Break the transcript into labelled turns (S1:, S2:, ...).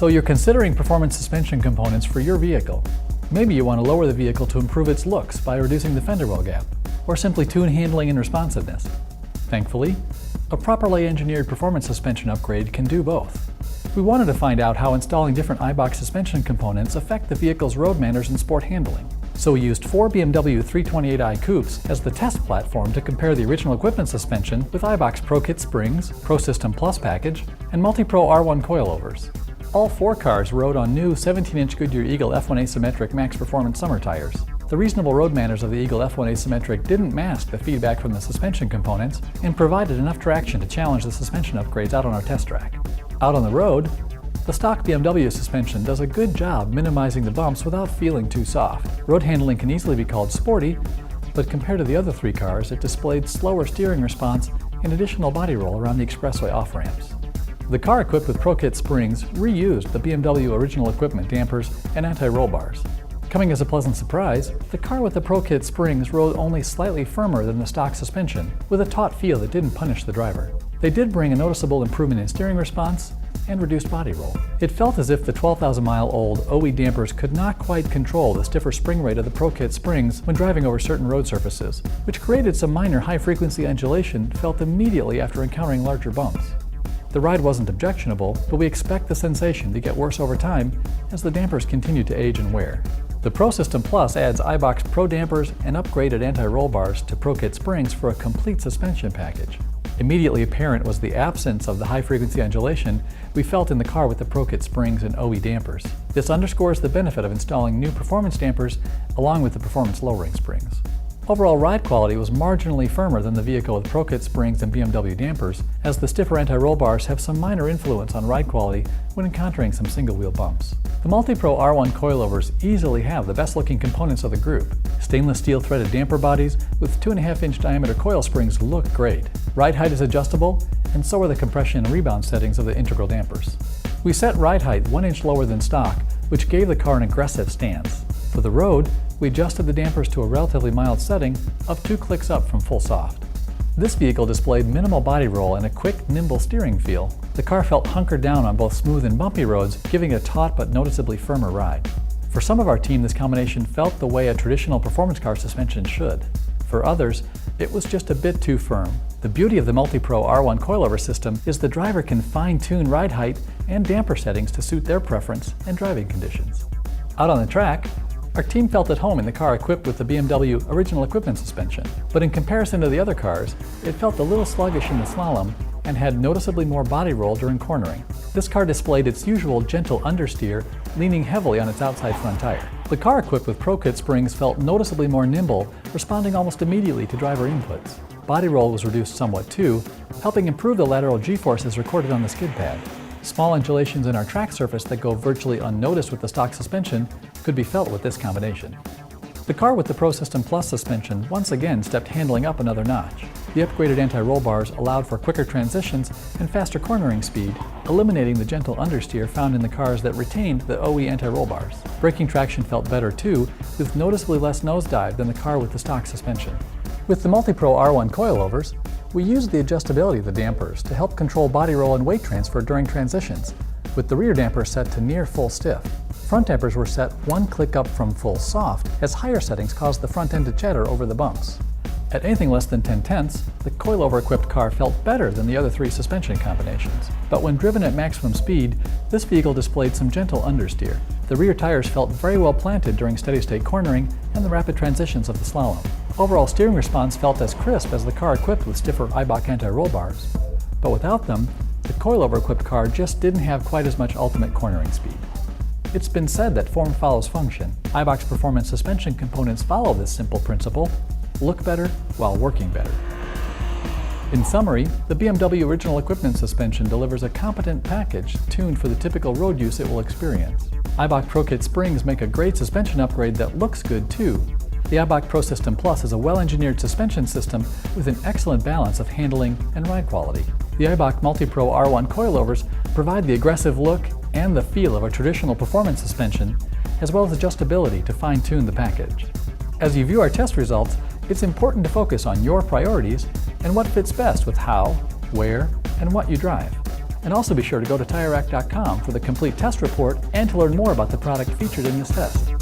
S1: So you're considering performance suspension components for your vehicle. Maybe you want to lower the vehicle to improve its looks by reducing the fender well gap, or simply tune handling and responsiveness. Thankfully, a properly engineered performance suspension upgrade can do both. We wanted to find out how installing different iBox suspension components affect the vehicle's road manners and sport handling. So we used 4 BMW 328i coupes as the test platform to compare the original equipment suspension with iBox Pro Kit springs, Pro System Plus package, and Multi-Pro R1 coilovers. All 4 cars rode on new 17-inch Goodyear Eagle F1 Asymmetric Max Performance summer tires. The reasonable road manners of the Eagle F1 Asymmetric didn't mask the feedback from the suspension components and provided enough traction to challenge the suspension upgrades out on our test track. Out on the road, the stock BMW suspension does a good job minimizing the bumps without feeling too soft. Road handling can easily be called sporty, but compared to the other 3 cars, it displayed slower steering response and additional body roll around the expressway off-ramps. The car equipped with Pro Kit springs reused the BMW original equipment dampers and anti-roll bars. Coming as a pleasant surprise, the car with the Pro Kit springs rode only slightly firmer than the stock suspension, with a taut feel that didn't punish the driver. They did bring a noticeable improvement in steering response and reduced body roll. It felt as if the 12,000-mile-old OE dampers could not quite control the stiffer spring rate of the Pro Kit springs when driving over certain road surfaces, which created some minor high-frequency undulation felt immediately after encountering larger bumps. The ride wasn't objectionable, but we expect the sensation to get worse over time as the dampers continue to age and wear. The Pro System Plus adds iBox Pro dampers and upgraded anti-roll bars to Pro Kit springs for a complete suspension package. Immediately apparent was the absence of the high-frequency undulation we felt in the car with the Pro Kit springs and OE dampers. This underscores the benefit of installing new performance dampers along with the performance lowering springs. Overall ride quality was marginally firmer than the vehicle with Pro Kit springs and BMW dampers, as the stiffer anti-roll bars have some minor influence on ride quality when encountering some single-wheel bumps. The Multi-Pro R1 coilovers easily have the best-looking components of the group. Stainless steel threaded damper bodies with 2.5-inch diameter coil springs look great. Ride height is adjustable, and so are the compression and rebound settings of the integral dampers. We set ride height 1 inch lower than stock, which gave the car an aggressive stance. For the road, we adjusted the dampers to a relatively mild setting of 2 clicks up from full soft. This vehicle displayed minimal body roll and a quick, nimble steering feel. The car felt hunkered down on both smooth and bumpy roads, giving it a taut but noticeably firmer ride. For some of our team, this combination felt the way a traditional performance car suspension should. For others, it was just a bit too firm. The beauty of the Multi-Pro R1 coilover system is the driver can fine-tune ride height and damper settings to suit their preference and driving conditions. Out on the track, our team felt at home in the car equipped with the BMW original equipment suspension, but in comparison to the other cars, it felt a little sluggish in the slalom and had noticeably more body roll during cornering. This car displayed its usual gentle understeer, leaning heavily on its outside front tire. The car equipped with Pro Kit springs felt noticeably more nimble, responding almost immediately to driver inputs. Body roll was reduced somewhat too, helping improve the lateral G-forces recorded on the skid pad. Small undulations in our track surface that go virtually unnoticed with the stock suspension could be felt with this combination. The car with the Pro System Plus suspension once again stepped handling up another notch. The upgraded anti-roll bars allowed for quicker transitions and faster cornering speed, eliminating the gentle understeer found in the cars that retained the OE anti-roll bars. Braking traction felt better too, with noticeably less nosedive than the car with the stock suspension. With the Multi-Pro R1 coilovers, we used the adjustability of the dampers to help control body roll and weight transfer during transitions, with the rear damper set to near full stiff. Front dampers were set 1 click up from full soft, as higher settings caused the front end to chatter over the bumps. At anything less than 10/10ths, the coilover-equipped car felt better than the other 3 suspension combinations. But when driven at maximum speed, this vehicle displayed some gentle understeer. The rear tires felt very well planted during steady-state cornering and the rapid transitions of the slalom. Overall steering response felt as crisp as the car equipped with stiffer iBox anti-roll bars. But without them, the coilover-equipped car just didn't have quite as much ultimate cornering speed. It's been said that form follows function. iBox performance suspension components follow this simple principle: look better while working better. In summary, the BMW original equipment suspension delivers a competent package tuned for the typical road use it will experience. iBox Pro Kit springs make a great suspension upgrade that looks good too. The iBox Pro System Plus is a well-engineered suspension system with an excellent balance of handling and ride quality. The iBox Multi-Pro R1 coilovers provide the aggressive look and the feel of a traditional performance suspension, as well as adjustability to fine-tune the package. As you view our test results, it's important to focus on your priorities and what fits best with how, where, and what you drive. And also be sure to go to TireRack.com for the complete test report and to learn more about the product featured in this test.